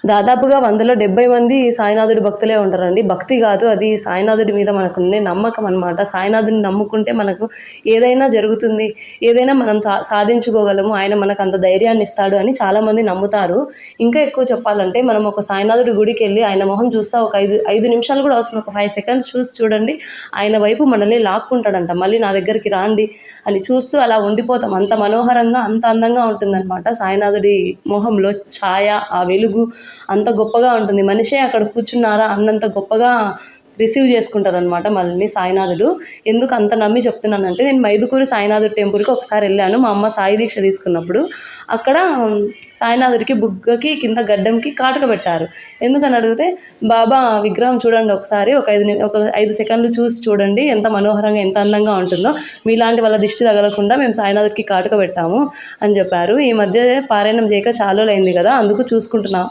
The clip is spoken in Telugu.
దాదాపుగా 100లో 70 మంది సాయినాథుడి భక్తులే ఉంటారండి. భక్తి గాదు, అది సాయినాథుడి మీద మనకుండే నమ్మకం అనమాట. సాయినాథుడిని నమ్ముకుంటే మనకు ఏదైనా జరుగుతుంది. ఏదైనా మనం సాధించుకోగలము. ఆయన మనకంత ధైర్యాన్నిస్తాడు అని చాలామంది నమ్ముతారు. ఇంకా ఎక్కువ చెప్పాలంటే మనం ఒక సాయినాథుడి గుడికెళ్ళి ఆయన మొహం చూస్తా ఒక 5 నిమిషాలు కూడా అవసరం, ఒక 5 సెకండ్స్ చూసి చూడండి. ఆయన వైపు మనల్ని లాక్కుంటాడంట. మళ్ళీ నా దగ్గరికి రాండి అని చూస్తూ అలా ఉండిపోతాం. అంత మనోహరంగా, అంత అందంగా ఉంటుందనమాట సాయినాథుడి మొహంలో ఛాయ, ఆ వెలుగు అంత గొప్పగా ఉంటుంది. మనిషే అక్కడ కూర్చున్నారా అన్నంత గొప్పగా రిసీవ్ చేసుకుంటారనమాట మనల్ని సాయినాథుడు. ఎందుకు అంత నమ్మి చెప్తున్నానంటే, నేను మైదుకూరు సాయినాథుడి టెంపుల్కి ఒకసారి వెళ్ళాను మా అమ్మ సాయి దీక్ష తీసుకున్నప్పుడు. అక్కడ సాయినాథుడికి బుగ్గకి కింద గడ్డంకి కాటుక పెట్టారు. ఎందుకని అడిగితే, బాబా విగ్రహం చూడండి ఒకసారి, ఒక 5 సెకండ్లు చూసి చూడండి ఎంత మనోహరంగా ఎంత అందంగా ఉంటుందో, మీలాంటి వాళ్ళ దిష్టి తగలకుండా మేము సాయినాథుడికి కాటుక పెట్టాము అని చెప్పారు. ఈ మధ్య పారాయణం చేయక చాలా రోజులైంది కదా, అందుకు చూసుకుంటున్నాం.